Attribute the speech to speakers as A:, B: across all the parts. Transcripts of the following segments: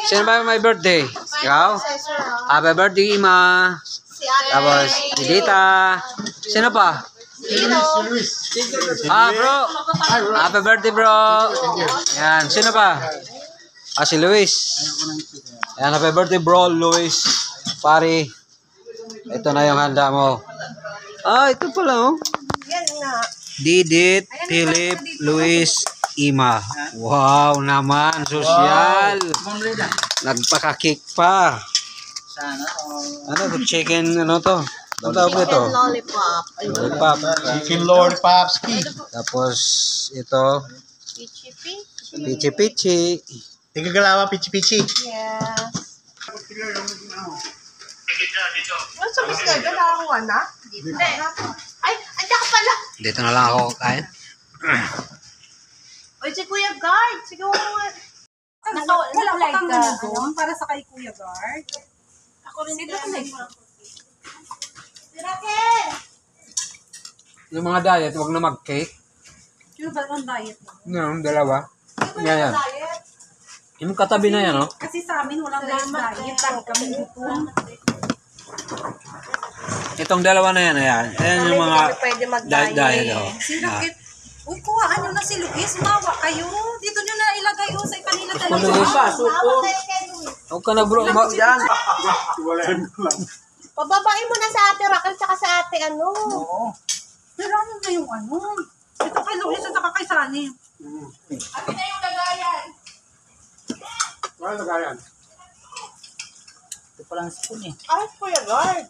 A: Sino ba may birthday? Ikaw? Happy birthday, Ima. Tapos, Didita. Sino pa? Bro. Happy birthday, bro. Yan. Sino pa? Si Luis. Yan, happy birthday, bro, Luis. Pari. Ito na yung handa mo. Ito pala, oh. Didit, Philip, Luis, Ima. Wow naman, social. Nagpaka-cake pa. Ano, chicken, ano to? Ano tawag nito?
B: Chicken lollipop.
A: Lollipop.
C: Chicken lollipop ski.
A: Tapos, ito. Pichi-pichi.
C: Tigagalawa, pichi-pichi.
B: Yes. Nasa mas na, nakakuha na? Ay, andyan ka pala.
A: Dito na lang ako kain.
B: Oy, si Kuya Guard. Sige mo nga.
D: Wala kang ano doon para sa kay Kuya Guard.
B: Ako rin dito na. Si Raquel!
A: Yung mga diet, huwag na mag-cake.
D: Sino ba ang diet mo?
A: No, dalawa. Yan. Yung katabi na yan, oh.
D: Kasi sa amin walang diet. Lagi kami dito.
A: Itong dalawa na yan, ayan. Ayan yung mga
B: Pwede mag-diet.
A: diet, oh.
D: Si Luis. Uy, kuhaan nyo na si Luis. Mawa kayo. Dito nyo na ilagay o sa kanila dalawa.
A: Huwag ka na, bro. Yan.
B: Pababain mo na sa ate Raquel tsaka sa ate ano.
D: Pero ano na yung ano? Ito kay Luis at saka kay Sunny. Ate na yung lagayan.
C: Ano lagayan?
E: Ito palang spoon eh.
B: Ay, Kuya Guard.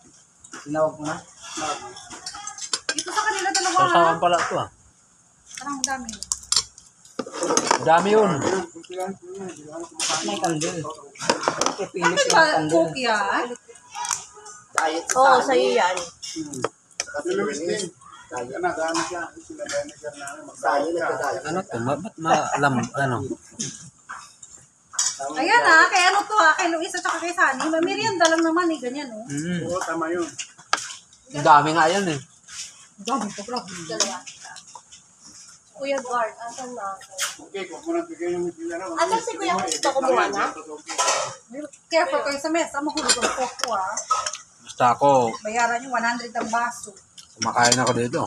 E: Tinawag mo na.
D: Dito sa kanila dalawa.
A: Sasawan pala ito, ah.
D: Parang dami.
A: Dami yun.
E: May kandil.
D: Bakit ba cook yan?
E: Diet sa
B: Oo, sa'yo yan.
C: Si Luis din. Dami siya. Sila vinegar na
E: Sayo nagka-diet.
A: Ano to? Ba't maalam, ano?
D: Ayan kay ano to kay Luis at saka kay Sunny. Merienda lang naman ganyan oh.
C: Oo, tama yun.
A: Ang dami nga yan, eh.
D: Dami pa pala.
B: Kuya Guard, asan na ako?
C: Okay, kung muna bigay yung pinara.
B: Asan si Kuya Guard? Ito kumuha na?
D: Careful kayo sa mesa. Mahulog ang coco
A: Basta ako,
D: Bayaran yung 100 ang baso.
A: kumakain ako dito.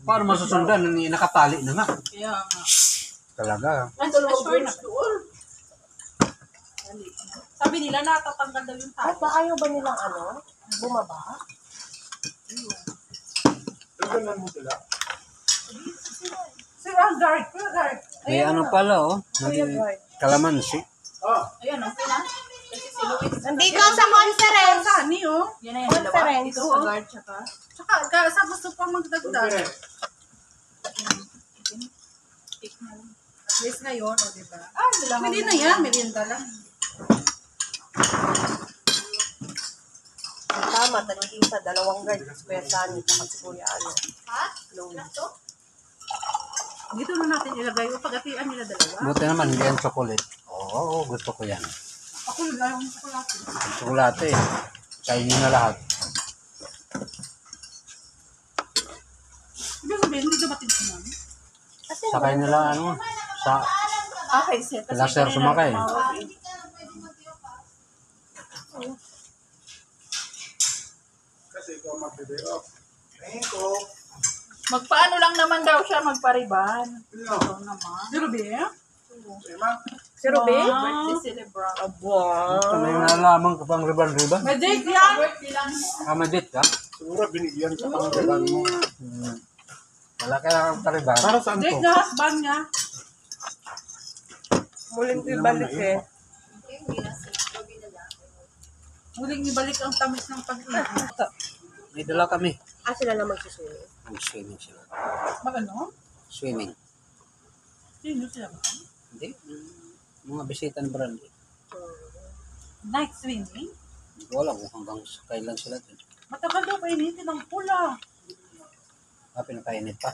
A: Paano masusundan? Nakatali na nga.
D: Kaya nga.
A: Talaga.
D: Sure na. Sabi nila natatanggal daw yung
B: At
D: tali.
B: ba ayaw ba nilang ano? Bumaba?
C: Tignan mo sila.
D: Sir, ang guard. Kuya guard.
A: May ano pala, oh. Kalamansi.
D: Ayan okay na. Kasi si Luis.
B: Nandito sa conference.
D: Sunny Yan na yung dalawa.
B: Conference.
D: Ito guard tsaka. Tsaka sa gusto pang magdagdag. At least ngayon, diba? Hindi na yan. Merienda lang.
B: Tama, tagiging sa dalawang guard. Kuya Sunny, tsaka si Kuya ano. Louis.
D: Dito na natin ilagay yung pag-atian nila dalawa.
A: Buti naman, hindi yan chocolate. Oo, gusto ko yan.
D: Ako nilagay yung chocolate.
A: Chocolate, eh. Kainin na lahat.
D: Ibig sabihin, hindi dumating si Mami.
A: Sakay nila, ano, sa
D: Okay, set.
A: laser sumakay.
C: Kasi ikaw mag-video off. Ito.
F: Magpaano lang naman daw siya, magpariban.
C: Ito.
F: Ito naman.
D: Si Ruby,
C: Diba?
B: Si Ruby?
F: Birthday celebrant.
A: Ito na yung nalaman ko pang riban-riban.
D: may date yan!
F: Birthday lang.
A: Kamadit ka?
C: Siguro binigyan ka pang riban mo.
A: Wala kaya kang kariban.
C: Para saan
D: Date
C: to?
D: na husband niya.
B: Muling ibalik eh.
D: Muling ibalik ang tamis ng pag-ibig.
A: May dala kami.
B: Sila na magsusulit.
A: Mag-swimming sila.
D: Magano?
A: Swimming.
D: Sino sila ba?
A: Hindi. Mga bisitan brand.
D: Night swimming?
A: Wala kung hanggang kailan sila din.
D: Matagal daw painitin ang pula.
A: Pinakainit pa.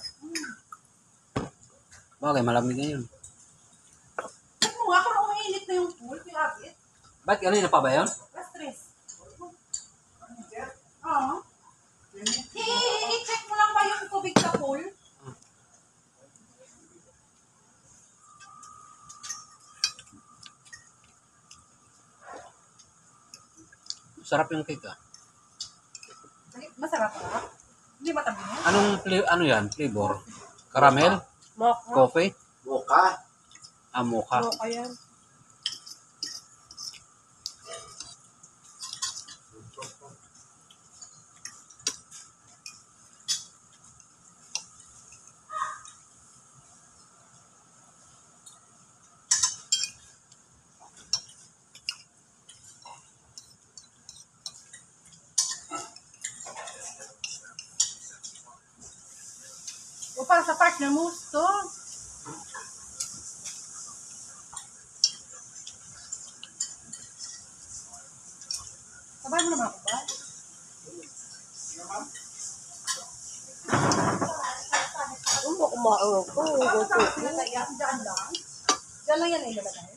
A: Bagay, malamig na yun.
D: Check mo nga kung mainit na yung pool, pinapit.
A: Ba't kanina pa ba yun?
D: Stress. Oo. I-check mo lang ba yung tubig sa pool?
A: Sarap yung cake ah.
D: Masarap ba? Hindi matamis.
A: Ano yan? Flavor? Caramel?
B: Mocha.
A: Coffee?
E: Mocha.
A: Mocha.
B: Mocha yan.
D: O para sa partner mo, to. Sabay mo naman ako ba?
B: Ano mo kumain ako?
D: Diyan lang. Diyan lang yan ay ilalagay.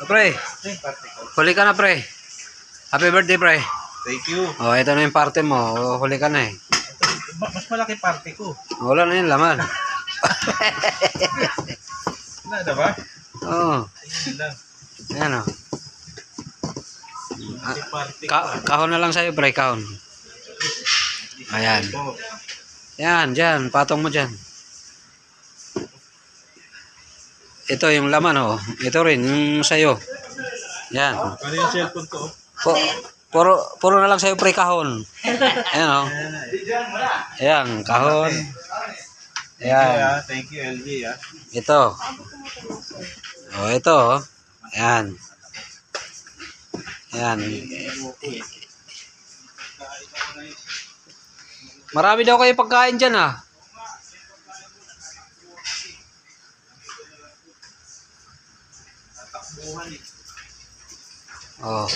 A: Pre, huli ka na pre. Happy birthday pre.
C: Thank you.
A: Oh, ito na yung party mo. Oh, huli ka na eh.
C: Mas malaki party ko.
A: Wala na yung laman.
C: Nada ba?
A: Oo.
C: Ayun lang.
A: Ayan o.
C: Party
A: Kahon na lang sa'yo pre, kahon. Ayan.
C: ko.
A: Yan, dyan. Patong mo dyan. Ito yung laman oh. Ito rin, yung sa'yo. Yan.
C: Ano yung cellphone ko?
A: Puro na lang sa'yo pre, kahon. Ayan oh. Ayan, kahon. Ayan.
C: Thank you LG ah.
A: Ito. Oh, ito oh. Ayan. Ayan. Marami daw kayo pagkain dyan ah. Oh.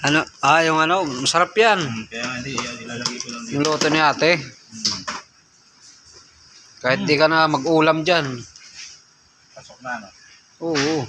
A: Ano? Yung ano, masarap yan.
C: Kaya hindi, ilalagay ko lang
A: Yung luto ni ate. Kahit di ka na mag-ulam dyan.
C: pasok na no.
A: Oo.